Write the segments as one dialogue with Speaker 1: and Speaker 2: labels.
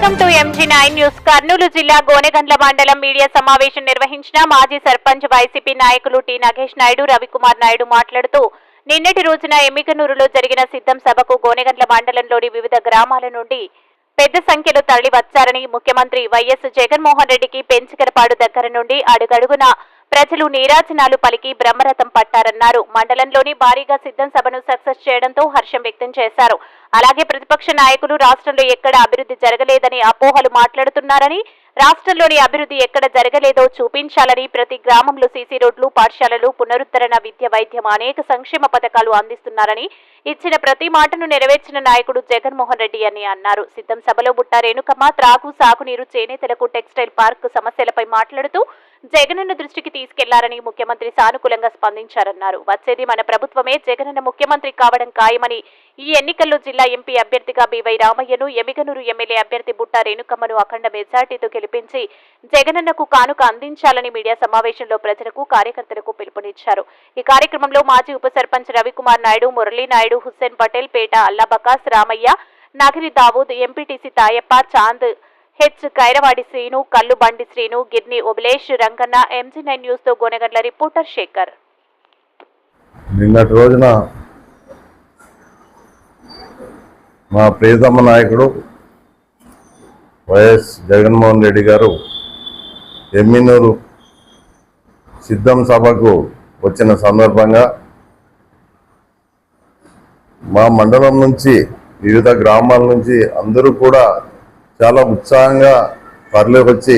Speaker 1: Welcome to MG9 news. Kurnool జిల్లా గోనెగండ్ల మండలం media సమావేశం నిర్వహించిన మాజీ సర్పంచ్ వైసీపీ నాయకులు టి నాగేష్ నాయుడు, రవికుమార్ నాయుడు మాట్లాడుతూ నిన్నటి రోజున ఎమ్మిగనూరులో జరిగిన సిద్ధం సభకు గోనెగండ్ల మండలంలోని వివిధ గ్రామాల నుండి పెద్ద సంఖ్యలో తరలి వచ్చారని, ముఖ్యమంత్రి వైఎస్ జగన్మోహన్ రెడ్డికి పెంచికరపాడు దగ్గర నుండి అడుగడుగున ప్రజలు నీరాజనాలు పలికి బ్రహ్మరథం పట్టారన్నారు. మండలంలోని భారీగా సిద్ధం సభను సక్సెస్ చేయడంతో హర్షం వ్యక్తం చేశారు. అలాగే ప్రతిపక్ష నాయకులు రాష్ట్రంలో ఎక్కడ అభివృద్ధి జరగలేదని అపోహలు మాట్లాడుతున్నారని, రాష్ట్రంలోని అభివృద్ధి ఎక్కడ జరగలేదో చూపించాలని, ప్రతి గ్రామంలో సీసీ రోడ్లు, పాఠశాలలు, పునరుద్ధరణ, విద్య, వైద్యం, అనేక సంక్షేమ పథకాలు అందిస్తున్నారని, ఇచ్చిన ప్రతి మాటను నెరవేర్చిన నాయకుడు జగన్మోహన్ రెడ్డి అని అన్నారు. సిద్ధం సభలో బుట్ట రేణుకమ్మ త్రాగు, సాగునీరు, చేనేతలకు టెక్స్టైల్ పార్క్ సమస్యలపై మాట్లాడుతూ జగనన్న దృష్టికి తీసుకెళ్లారని, ముఖ్యమంత్రి సానుకూలంగా స్పందించారన్నారు. వచ్చేది మన ప్రభుత్వమే, జగనన్న ముఖ్యమంత్రి కావడం ఖాయమని, ఈ ఎన్నికల్లో జిల్లా ఎంపీ అభ్యర్థిగా బివై రామయ్యను, ఎమ్మిగనూరు ఎమ్మెల్యే అభ్యర్థి బుట్ట రేణుకమ్మను అఖండ మెజార్టీతో గెలిపించి జగనన్నకు కానుక అందించాలని మీడియా సమావేశంలో ప్రజలకు, కార్యకర్తలకు పిలుపునిచ్చారు. ఈ కార్యక్రమంలో మాజీ ఉప సర్పంచ్ రవికుమార్ నాయుడు, మురళీ నాయుడు, హుస్సేన్ పటేల్, పేట అల్లాబకాస్, రామయ్య, నగిరి దావూద్, ఎంపీటీసీ తాయప్ప, చాంద్, హెచ్ కైరవాడి శ్రీను, కల్లు బండి శ్రీను, గిర్ని ఓబులేష్, రంగన్న. MG9 న్యూస్ తో గోనెగండ్ల రిపోర్టర్ శేఖర్.
Speaker 2: నిన్నటి రోజున మా ప్రియతమ నాయకుడు వైఎస్ జగన్మోహన్ రెడ్డి గారు ఎమ్మిగనూరు సిద్ధం సభకు వచ్చిన సందర్భంగా మా మండలం నుంచి, వివిధ గ్రామాల నుంచి అందరూ కూడా చాలా ఉత్సాహంగా తరలివచ్చి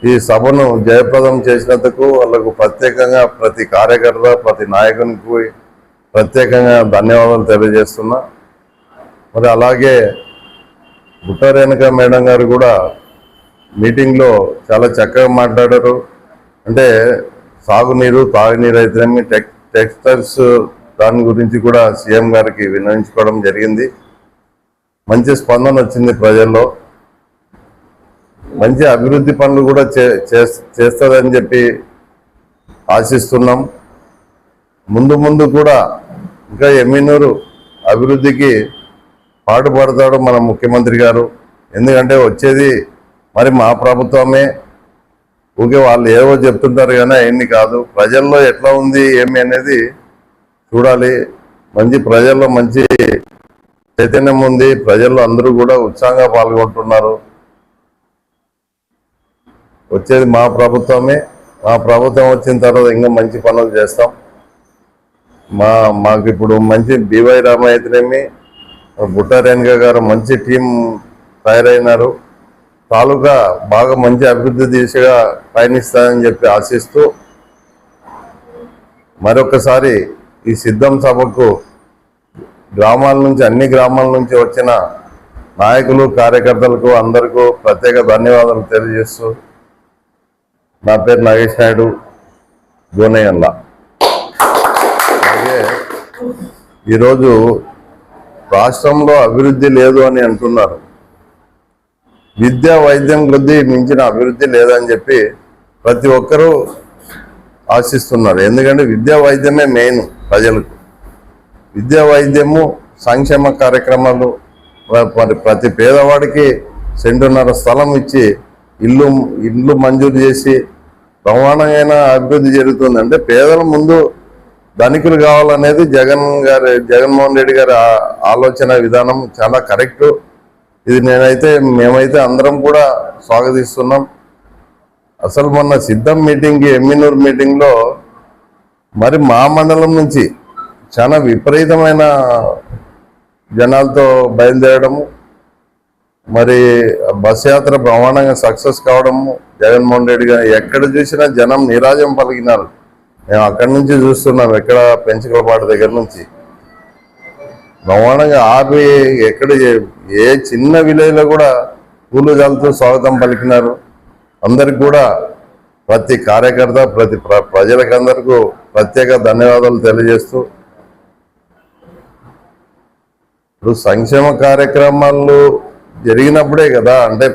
Speaker 2: ఈ సభను జయప్రదం చేసినందుకు వాళ్ళకు ప్రత్యేకంగా ప్రతి కార్యకర్త, ప్రతి నాయకునికి ప్రత్యేకంగా ధన్యవాదాలు తెలియజేస్తున్నా. మరి అలాగే బుట్ట రేణుక మేడం గారు కూడా మీటింగ్లో చాలా చక్కగా మాట్లాడారు. అంటే సాగునీరు, తాగునీరు అయితేనేమి, టెక్స్టైల్స్ దాని గురించి కూడా సీఎం గారికి విన్నవించుకోవడం జరిగింది. మంచి స్పందన వచ్చింది ప్రజల్లో. మంచి అభివృద్ధి పనులు కూడా చేస్తుందని చెప్పి ఆశిస్తున్నాం. ముందు ముందు కూడా ఇంకా ఎమ్మిగనూరు అభివృద్ధికి పాటుపడతాడు మన ముఖ్యమంత్రి గారు. ఎందుకంటే వచ్చేది మరి మా ప్రభుత్వమే. ఊకే వాళ్ళు ఏవో చెప్తుంటారు కానీ అవన్నీ కాదు. ప్రజల్లో ఎట్లా ఉంది ఏమి అనేది చూడాలి. మంచి ప్రజల్లో మంచి చైతన్యం ఉంది. ప్రజల్లో అందరూ కూడా ఉత్సాహంగా పాల్గొంటున్నారు. వచ్చేది మా ప్రభుత్వమే. మా ప్రభుత్వం వచ్చిన తర్వాత ఇంకా మంచి పనులు చేస్తాం. మాకు ఇప్పుడు మంచి బివై రామయ్య అయితేనేమి, బుట్ట రేణుక గారు మంచి టీం తయారైనారు. తాలూకా బాగా మంచి అభివృద్ధి దిశగా పయనిస్తారని చెప్పి ఆశిస్తూ మరొకసారి ఈ సిద్ధం సభకు గ్రామాల నుంచి, అన్ని గ్రామాల నుంచి వచ్చిన నాయకులు, కార్యకర్తలకు అందరికీ ప్రత్యేక ధన్యవాదాలు తెలియజేస్తూ, నా పేరు నాగేష్ నాయుడు, గోనెగండ్ల. అలాగే ఈరోజు రాష్ట్రంలో అభివృద్ధి లేదు అని అంటున్నారు. విద్యా, వైద్యం కొద్దీ మించిన అభివృద్ధి లేదని చెప్పి ప్రతి ఒక్కరూ ఆశిస్తున్నారు. ఎందుకంటే విద్యా, వైద్యమే మెయిన్ ప్రజలకు. విద్యా, వైద్యము, సంక్షేమ కార్యక్రమాలు, మరి ప్రతి పేదవాడికి సెంటున్నర స్థలం ఇచ్చి ఇల్లు మంజూరు చేసి బ్రహ్మాండమైన అభివృద్ధి జరుగుతుంది. అంటే పేదల ముందు ధనికులు కావాలనేది జగన్మోహన్ రెడ్డి గారి ఆలోచన విధానం చాలా కరెక్టు. ఇది మేమైతే అందరం కూడా స్వాగతిస్తున్నాం. అసలు మొన్న సిద్ధం మీటింగ్కి, ఎమ్మిగనూరు మీటింగ్లో మరి మా మండలం నుంచి చాలా విపరీతమైన జనాలతో బయలుదేరడము, మరి బస్ యాత్ర బ్రహ్మాండంగా సక్సెస్ కావడము. జగన్మోహన్ రెడ్డి గారు ఎక్కడ చూసినా జనం నీరాజం పలికినారు. మేము అక్కడి నుంచి చూస్తున్నాం, ఎక్కడ పెంచకలపాటు దగ్గర నుంచి బ్రహ్మాండంగా ఆపి ఎక్కడ ఏ చిన్న విలేజ్లో కూడా పూలు జల్లుతూ స్వాగతం పలికినారు. అందరికి కూడా ప్రతి కార్యకర్త, ప్రతి ప్రజలకందరికీ ప్రత్యేక ధన్యవాదాలు తెలియజేస్తూ, ఇప్పుడు సంక్షేమ కార్యక్రమాలు జరిగినప్పుడే కదా, అంటే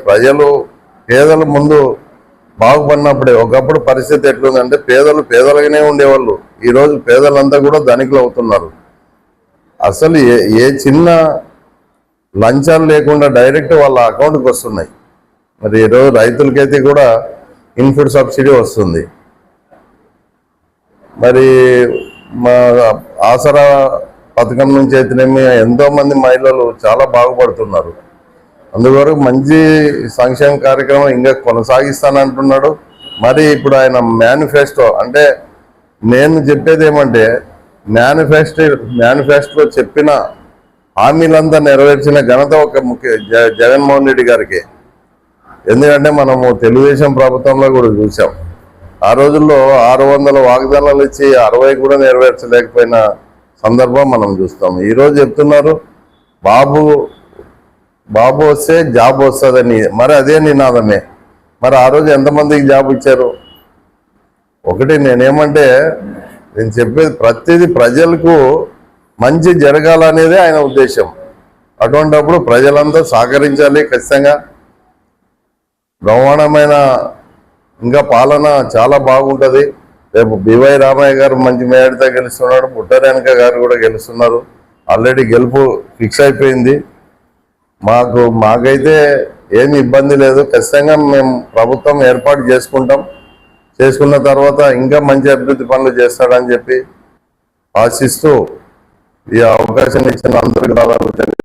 Speaker 2: పేదలు ముందు బాగుపడినప్పుడే. ఒకప్పుడు పరిస్థితి ఎట్లుందంటే పేదలుగానే ఉండేవాళ్ళు. ఈరోజు పేదలంతా కూడా ధనికులు అవుతున్నారు. అసలు ఏ చిన్న లంచాలు లేకుండా డైరెక్ట్ వాళ్ళ అకౌంట్కి వస్తున్నాయి. మరి ఈరోజు రైతులకైతే కూడా ఇన్పుట్ సబ్సిడీ వస్తుంది. మరి మా ఆసరా పథకం నుంచి అయితేనేమి ఎంతో మంది మహిళలు చాలా బాగుపడుతున్నారు. అందువరకు మంచి సంక్షేమ కార్యక్రమం ఇంకా కొనసాగిస్తానంటున్నాడు. మరి ఇప్పుడు ఆయన మేనిఫెస్టో అంటే నేను చెప్పేది ఏమంటే మేనిఫెస్టోలో చెప్పిన హామీలంతా నెరవేర్చిన ఘనత ఒక జగన్మోహన్ రెడ్డి గారికి. ఎందుకంటే మనము తెలుగుదేశం ప్రభుత్వంలో కూడా చూసాం, ఆ రోజుల్లో 600 వాగ్దానాలు ఇచ్చి 60 కూడా నెరవేర్చలేకపోయిన సందర్భం మనం చూస్తాం. ఈరోజు చెప్తున్నారు బాబు వస్తే జాబ్ వస్తుందని. మరి అదే నినాదమే. మరి ఆ రోజు ఎంతమందికి జాబ్ ఇచ్చారు? ఒకటి నేను చెప్పేది ప్రతిదీ ప్రజలకు మంచి జరగాలనేదే ఆయన ఉద్దేశం. అటువంటిప్పుడు ప్రజలంతా సహకరించాలి. ఖచ్చితంగా బ్రహ్మాండమైన ఇంకా పాలన చాలా బాగుంటుంది. రేపు బివై రామయ్య గారు మంచి మేయర్తో గెలుస్తున్నాడు, పుట్టరేణక గారు కూడా గెలుస్తున్నారు. ఆల్రెడీ గెలుపు ఫిక్స్ అయిపోయింది. మాకైతే ఏమి ఇబ్బంది లేదు. ఖచ్చితంగా మేము ప్రభుత్వం ఏర్పాటు చేసుకున్న తర్వాత ఇంకా మంచి అభివృద్ధి పనులు చేస్తాడని చెప్పి ఆశిస్తూ ఈ అవకాశం ఇచ్చిన అందరికీ